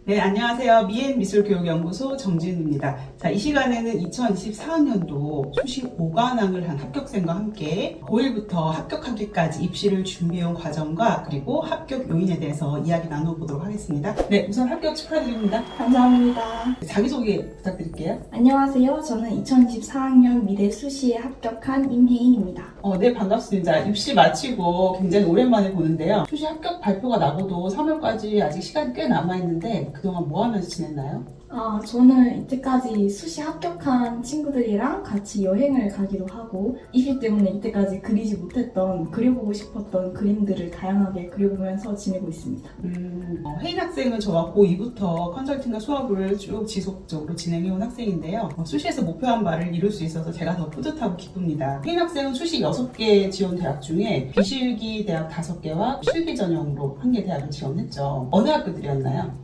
네, 안녕하세요. 미엔미술교육연구소 정지은입니다. 자, 이 시간에는 2024학년도 수시 5관왕을 한 합격생과 함께 고1부터 합격하기까지 입시를 준비해온 과정과 그리고 합격 요인에 대해서 이야기 나눠보도록 하겠습니다. 네, 우선 합격 축하드립니다. 감사합니다. 자기소개 부탁드릴게요. 안녕하세요. 저는 2024학년 미대 수시에 합격한 임혜인입니다. 네, 반갑습니다. 입시 마치고 굉장히 오랜만에 보는데요. 수시 합격 발표가 나고도 3월까지 아직 시간이 꽤 남아있는데 그동안 뭐 하면서 지냈나요? 저는 이때까지 수시 합격한 친구들이랑 같이 여행을 가기도 하고 입시 때문에 이때까지 그리지 못했던, 그려보고 싶었던 그림들을 다양하게 그려보면서 지내고 있습니다. 혜인 학생은 저와 고2부터 컨설팅과 수업을 쭉 지속적으로 진행해온 학생인데요. 수시에서 목표한 바를 이룰 수 있어서 제가 더 뿌듯하고 기쁩니다. 혜인 학생은 수시 6개 지원 대학 중에 비실기 대학 5개와 실기 전형으로 1개 대학을 지원했죠. 어느 학교들이었나요?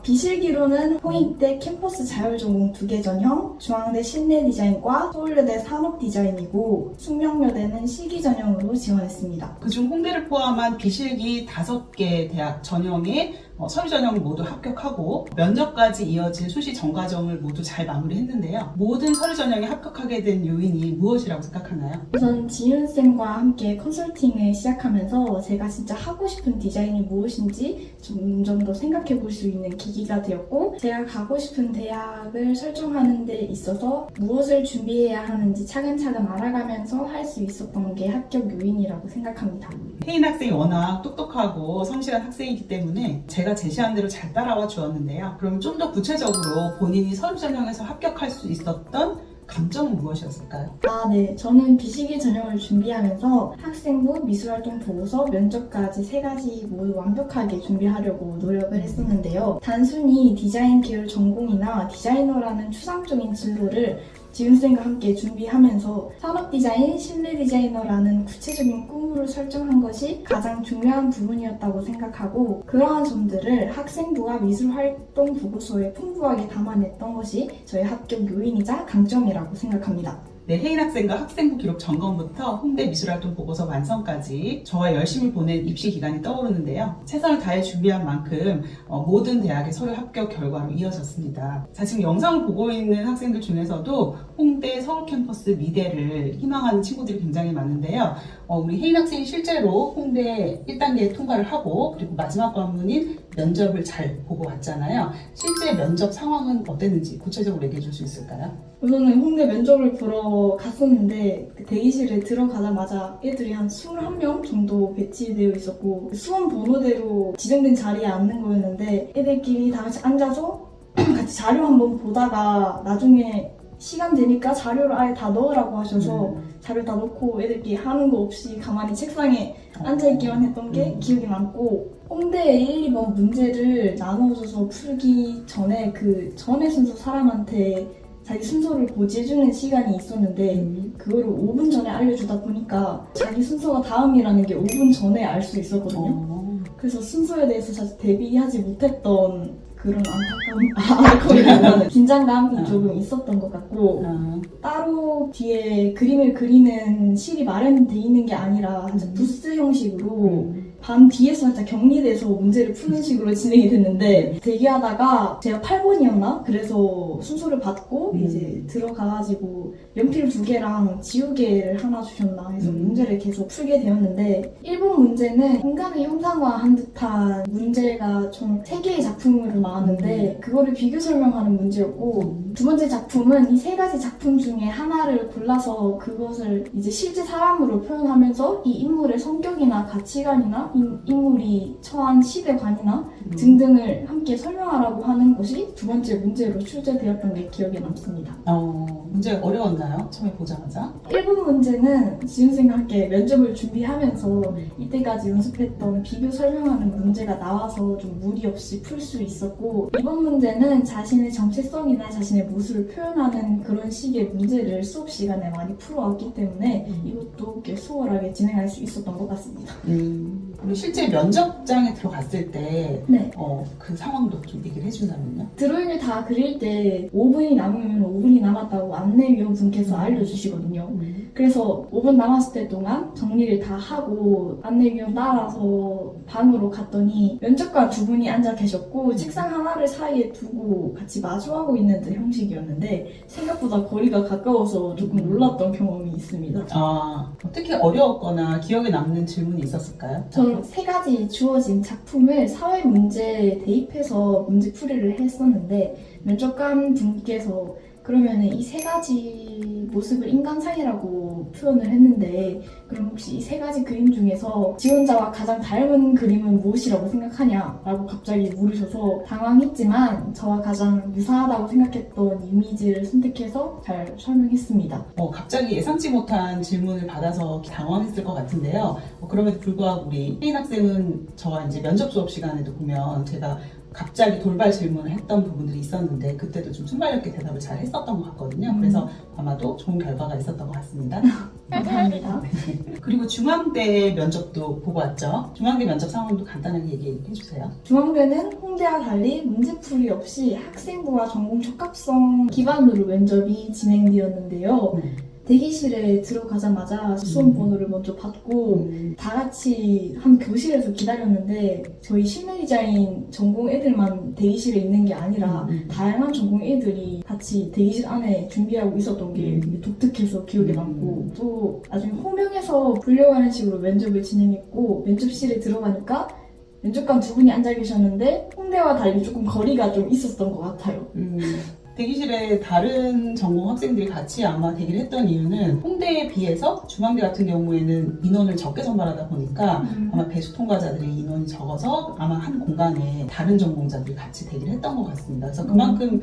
비실기로는 홍익대 캠퍼스 자율전공 2개 전형, 중앙대 실내디자인과, 서울여대 산업디자인이고 숙명여대는 실기 전형으로 지원했습니다. 그중 홍대를 포함한 비실기 5개 대학 전형에 서류 전형을 모두 합격하고 면접까지 이어진 수시 전과정을 모두 잘 마무리했는데요. 모든 서류 전형에 합격하게 된 요인이 무엇이라고 생각하나요? 우선 지윤쌤과 함께 컨설팅을 시작하면서 제가 진짜 하고 싶은 디자인이 무엇인지 점점 더 생각해 볼 수 있는 계기가 되었고, 제가 가고 싶은 대학을 설정하는 데 있어서 무엇을 준비해야 하는지 차근차근 알아가면서 할 수 있었던 게 합격 요인이라고 생각합니다. 혜인 학생이 워낙 똑똑하고 성실한 학생이기 때문에 제가 제시한 대로 잘 따라와 주었는데요. 그럼 좀 더 구체적으로 본인이 서류 전형에서 합격할 수 있었던 강점은 무엇이었을까요? 네. 저는 비실기 전형을 준비하면서 학생부, 미술활동 보고서, 면접까지 3가지 모두 완벽하게 준비하려고 노력을 했었는데요. 단순히 디자인 계열 전공이나 디자이너라는 추상적인 진로를 지윤쌤과 함께 준비하면서 산업디자인, 실내디자이너라는 구체적인 꿈을 설정한 것이 가장 중요한 부분이었다고 생각하고, 그러한 점들을 학생부와 미술활동 보고서에 풍부하게 담아냈던 것이 저의 합격 요인이자 강점이라고 생각합니다. 네, 혜인 학생과 학생부 기록 점검부터 홍대 미술활동 보고서 완성까지 저와 열심히 보낸 입시 기간이 떠오르는데요. 최선을 다해 준비한 만큼 모든 대학의 서류 합격 결과로 이어졌습니다. 자, 지금 영상을 보고 있는 학생들 중에서도 홍대, 서울 캠퍼스, 미대를 희망하는 친구들이 굉장히 많은데요. 우리 혜인 학생이 실제로 홍대 1단계 통과를 하고 그리고 마지막 관문인 면접을 잘 보고 왔잖아요. 실제 면접 상황은 어땠는지 구체적으로 얘기해 줄 수 있을까요? 우선은 홍대 면접을 보러 갔었는데 그 대기실에 들어가자마자 애들이 한 21명 정도 배치되어 있었고 수험 번호대로 지정된 자리에 앉는 거였는데 애들끼리 다 같이 앉아서 같이 자료 한번 보다가 나중에 시간 되니까 자료를 아예 다 넣으라고 하셔서 자료 다 넣고 애들끼리 하는 거 없이 가만히 책상에 앉아있기만 했던 게 기억이 남고, 홍대 1, 2번 문제를 나눠줘서 풀기 전에 그 전에 순서 사람한테 자기 순서를 고지해주는 시간이 있었는데 그거를 5분 전에 알려주다 보니까 자기 순서가 다음이라는 게 5분 전에 알 수 있었거든요. 그래서 순서에 대해서 사실 대비하지 못했던 그런 안타까움, 긴장감이 조금 있었던 것 같고, 따로 뒤에 그림을 그리는 실이 마련되어 있는 게 아니라 부스 형식으로 반 뒤에서 살짝 격리돼서 문제를 푸는 식으로 진행이 됐는데, 대기하다가 제가 8번이었나? 그래서 순서를 받고 이제 들어가가지고 연필 2개랑 지우개를 하나 주셨나 해서 문제를 계속 풀게 되었는데, 1번 문제는 인간을 형상화한 듯한 문제가 총 3개의 작품으로 나왔는데 그거를 비교 설명하는 문제였고, 2번째 작품은 이 3가지 작품 중에 하나를 골라서 그것을 이제 실제 사람으로 표현하면서 이 인물의 성격이나 가치관이나 인물이 처한 시대관이나 등등을 함께 설명하라고 하는 것이 2번째 문제로 출제되었던 게 기억에 남습니다. 문제 어려웠나요? 처음에 보자마자? 1번 문제는 지윤쌤과 함께 면접을 준비하면서 이때까지 연습했던 비교 설명하는 문제가 나와서 좀 무리 없이 풀 수 있었고, 2번 문제는 자신의 정체성이나 자신의 모습을 표현하는 그런 식의 문제를 수업 시간에 많이 풀어왔기 때문에 이것도 꽤 수월하게 진행할 수 있었던 것 같습니다. 우리 실제 면접장에 들어갔을 때 네. 그 상황도 좀 얘기를 해준다면요? 드로잉을 다 그릴 때 5분이 남으면 5분이 남았다고 안내위원분께서 알려주시거든요. 그래서 5분 남았을 때 동안 정리를 다 하고 안내위원 따라서 방으로 갔더니 면접관 두 분이 앉아 계셨고 책상 하나를 사이에 두고 같이 마주하고 있는 듯 형식이었는데 생각보다 거리가 가까워서 조금 놀랐던 경험이 있습니다. 특히 어려웠거나 기억에 남는 질문이 있었을까요? 저는 3가지 주어진 작품을 사회 문제에 대입해서 문제풀이를 했었는데 면접관 분께서 그러면은 이 3가지 모습을 인간상이라고 표현을 했는데 그럼 혹시 이 3가지 그림 중에서 지원자와 가장 닮은 그림은 무엇이라고 생각하냐? 라고 갑자기 물으셔서 당황했지만 저와 가장 유사하다고 생각했던 이미지를 선택해서 잘 설명했습니다. 갑자기 예상치 못한 질문을 받아서 당황했을 것 같은데요. 그럼에도 불구하고 우리 혜인 학생은 저와 이제 면접 수업 시간에도 보면 제가 갑자기 돌발 질문을 했던 부분들이 있었는데 그때도 좀 순발 있게 대답을 잘 했었던 것 같거든요. 그래서 아마도 좋은 결과가 있었던 것 같습니다. 감사합니다. 그리고 중앙대 면접도 보고 왔죠. 중앙대 면접 상황도 간단하게 얘기해 주세요. 중앙대는 홍대와 달리 문제풀이 없이 학생부와 전공 적합성 기반으로 면접이 진행되었는데요. 대기실에 들어가자마자 수험 번호를 먼저 받고 다 같이 한 교실에서 기다렸는데 저희 실내 디자인 전공 애들만 대기실에 있는 게 아니라 다양한 전공 애들이 같이 대기실 안에 준비하고 있었던 게 되게 독특해서 기억에 남고 또 나중에 호명해서 불려가는 식으로 면접을 진행했고 면접실에 들어가니까 면접관 두 분이 앉아 계셨는데 홍대와 달리 조금 거리가 좀 있었던 것 같아요. 대기실에 다른 전공 학생들이 같이 아마 대기를 했던 이유는 홍대에 비해서 중앙대 같은 경우에는 인원을 적게 선발하다 보니까 아마 배수 통과자들의 인원이 적어서 아마 한 공간에 다른 전공자들이 같이 대기를 했던 것 같습니다. 그래서 그만큼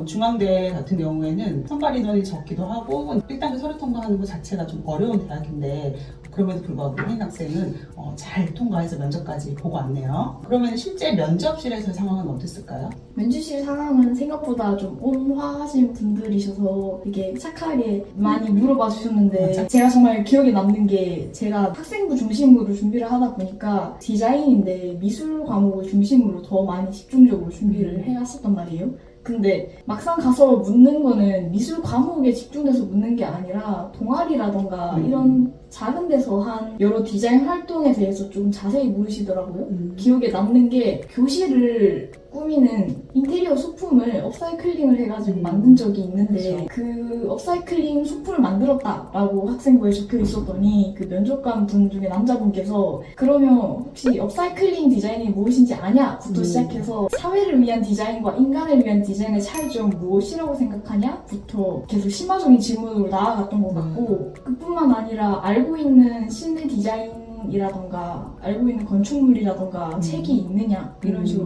중앙대 같은 경우에는 선발 인원이 적기도 하고 1단계 서류 통과하는 것 자체가 좀 어려운 대학인데 그럼에도 불구하고 혜인 학생은 잘 통과해서 면접까지 보고 왔네요. 그러면 실제 면접실에서의 상황은 어땠을까요? 면접실 상황은 생각보다 좀 온화하신 분들이셔서 되게 착하게 많이 물어봐 주셨는데 제가 정말 기억에 남는 게 제가 학생부 중심으로 준비를 하다 보니까 디자인인데 미술 과목을 중심으로 더 많이 집중적으로 준비를 해왔었단 말이에요. 근데 막상 가서 묻는 거는 미술 과목에 집중돼서 묻는 게 아니라 동아리라던가 이런 작은 데서 한 여러 디자인 활동에 대해서 좀 자세히 물으시더라고요. 기억에 남는 게 교실을 꾸미는 인테리어 소품을 업사이클링을 해가지고 만든 적이 있는데 그 업사이클링 소품을 만들었다라고 학생부에 적혀 있었더니 그 면접관 분 중에 남자분께서 그러면 혹시 업사이클링 디자인이 무엇인지 아냐?부터 시작해서 사회를 위한 디자인과 인간을 위한 디자인의 차이점은 무엇이라고 생각하냐? 부터 계속 심화적인 질문으로 나아갔던 것 같고 그뿐만 아니라 알고 있는 실내 디자인이라던가 알고 있는 건축물이라던가 책이 있느냐 이런 식으로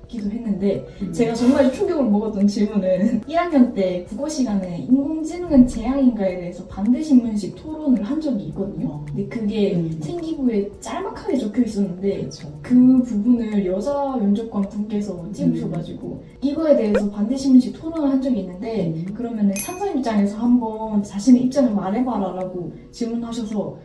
묻기도 했는데 제가 정말 충격을 먹었던 질문은 1학년 때 국어 시간에 인공지능은 재앙인가에 대해서 반대신문식 토론을 한 적이 있거든요. 근데 그게 생기부에 짤막하게 적혀 있었는데 그 부분을 여자 면접관 분께서 찍으셔가지고 이거에 대해서 반대신문식 토론을 한 적이 있는데 그러면은 찬성 입장에서 한번 자신의 입장을 말해봐라 라고 질문하셔서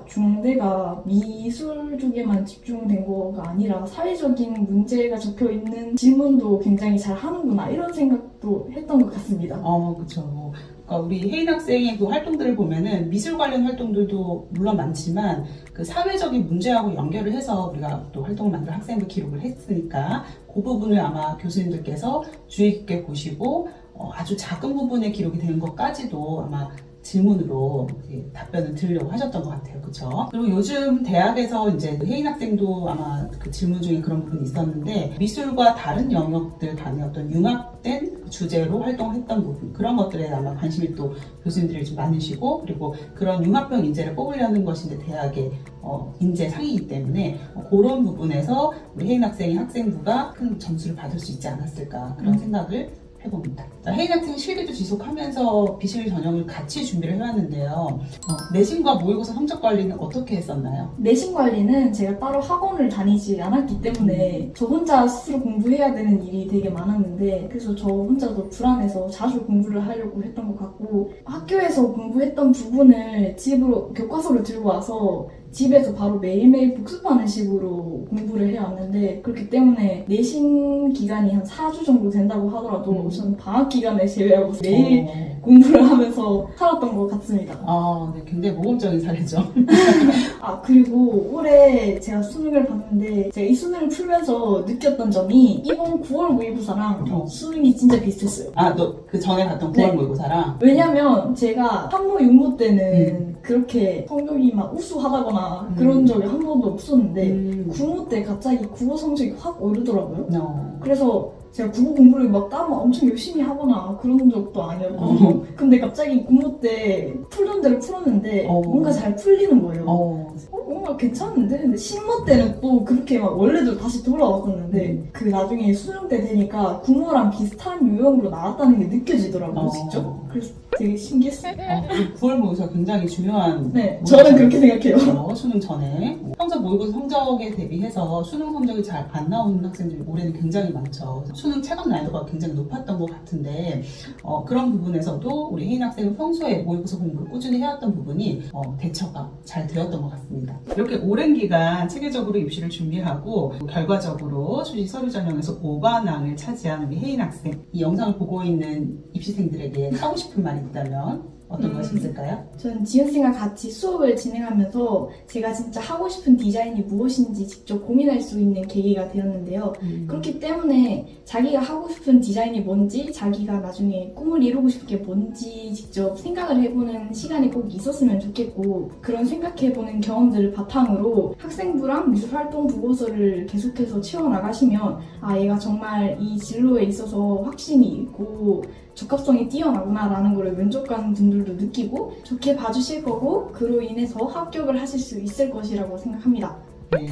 중대가 미술 쪽에만 집중된 거가 아니라 사회적인 문제가 적혀 있는 질문도 굉장히 잘 하는구나 이런 생각도 했던 것 같습니다. 그렇죠. 그러니까 우리 혜인 학생의 그 활동들을 보면은 미술 관련 활동들도 물론 많지만 그 사회적인 문제하고 연결을 해서 우리가 또 활동을 만들 학생들 기록을 했으니까 그 부분을 아마 교수님들께서 주의 깊게 보시고 아주 작은 부분의 기록이 되는 것까지도 아마 질문으로 답변을 드리려고 하셨던 것 같아요. 그렇죠? 그리고 요즘 대학에서 이제 혜인 학생도 아마 그 질문 중에 그런 부분이 있었는데 미술과 다른 영역들 간의 어떤 융합된 주제로 활동했던 부분 그런 것들에 아마 관심이 또 교수님들이 좀 많으시고 그리고 그런 융합형 인재를 뽑으려는 것이 이제 대학의 인재상이기 때문에 그런 부분에서 우리 혜인 학생의 학생부가 큰 점수를 받을 수 있지 않았을까 그런 생각을 해봅니다. 혜인 학생 실기도 지속하면서 비실 전형을 같이 준비를 해왔는데요. 내신과 모의고사 성적 관리는 어떻게 했었나요? 내신 관리는 제가 따로 학원을 다니지 않았기 때문에 저 혼자 스스로 공부해야 되는 일이 되게 많았는데 그래서 저 혼자도 불안해서 자주 공부를 하려고 했던 것 같고 학교에서 공부했던 부분을 집으로 교과서를 들고 와서 집에서 바로 매일매일 복습하는 식으로 공부를 해왔는데 그렇기 때문에 내신 기간이 한 4주 정도 된다고 하더라도 저는 방학 기간을 제외하고 매일 공부를 하면서 살았던 것 같습니다. 네, 굉장히 모범적인 사례죠. 아, 그리고 올해 제가 수능을 봤는데 제가 이 수능을 풀면서 느꼈던 점이 이번 9월 모의고사랑 수능이 진짜 비슷했어요. 너 그 전에 갔던 9월 네. 모의고사랑? 왜냐면 제가 한모, 육모 때는 그렇게 성적이 막 우수하다거나 그런 적이 한 번도 없었는데 구모 때 갑자기 국어 성적이 확 오르더라고요. 그래서 제가 국어 공부를 막 따로 엄청 열심히 하거나 그런 적도 아니었고 근데 갑자기 구모 때 풀던 대로 풀었는데 뭔가 잘 풀리는 거예요. 뭔가 괜찮은데? 근데 신모 때는 또 그렇게 막 원래대로 다시 돌아왔었는데 그 나중에 수능 때 되니까 구모랑 비슷한 유형으로 나왔다는 게 느껴지더라고요, 직접. 그래서 되게 신기했어요. 9월 모의고사 굉장히 중요한 네, 저는 그렇게 생각해요. 수능 전에 평소 모의고사 성적에 대비해서 수능 성적이 잘 안 나오는 학생들이 올해는 굉장히 많죠. 수능 체감 난이도가 굉장히 높았던 것 같은데 그런 부분에서도 우리 혜인 학생은 평소에 모의고사 공부를 꾸준히 해왔던 부분이 대처가 잘 되었던 것 같습니다. 이렇게 오랜 기간 체계적으로 입시를 준비하고 결과적으로 수시 서류 전형에서 5관왕을 차지한 우리 혜인 학생, 이 영상을 보고 있는 입시생들에게 하고 싶은 말이 있다면 어떤 것이 있을까요? 저는 지은쌤과 같이 수업을 진행하면서 제가 진짜 하고 싶은 디자인이 무엇인지 직접 고민할 수 있는 계기가 되었는데요. 그렇기 때문에 자기가 하고 싶은 디자인이 뭔지, 자기가 나중에 꿈을 이루고 싶은 게 뭔지 직접 생각을 해보는 시간이 꼭 있었으면 좋겠고, 그런 생각해보는 경험들을 바탕으로 학생부랑 미술활동 보고서를 계속해서 채워나가시면 얘가 정말 이 진로에 있어서 확신이 있고 적합성이 뛰어나구나 라는 걸 면접관 분들도 느끼고 좋게 봐주실 거고, 그로 인해서 합격을 하실 수 있을 것이라고 생각합니다. 네.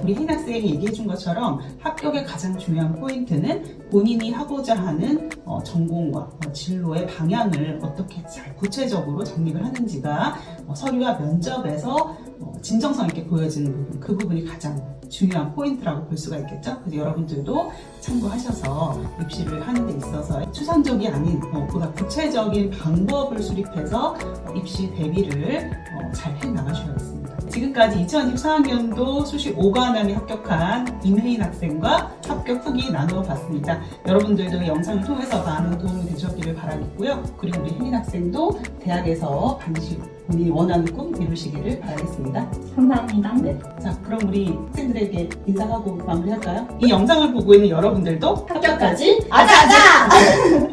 우리 혜인 학생이 얘기해준 것처럼 합격의 가장 중요한 포인트는 본인이 하고자 하는 전공과 진로의 방향을 어떻게 잘 구체적으로 정립을 하는지가 서류와 면접에서 진정성 있게 보여지는 부분, 그 부분이 가장 중요한 포인트라고 볼 수가 있겠죠. 그래서 여러분들도 참고하셔서 입시를 하는 데 있어서 추상적이 아닌 보다 구체적인 방법을 수립해서 입시 대비를 잘 해나가셔야겠습니다. 지금까지 2024학년도 수시 5관왕에 합격한 임혜인 학생과 합격 후기 나누어 봤습니다. 여러분들도 이 영상을 통해서 많은 도움이 되셨기를 바라겠고요. 그리고 우리 혜인 학생도 대학에서 반드시 본인이 원하는 꿈 이루시기를 바라겠습니다. 감사합니다. 네. 자, 그럼 우리 학생들에게 인사하고 마무리할까요? 이 영상을 보고 있는 여러분들도 합격까지 아자아자!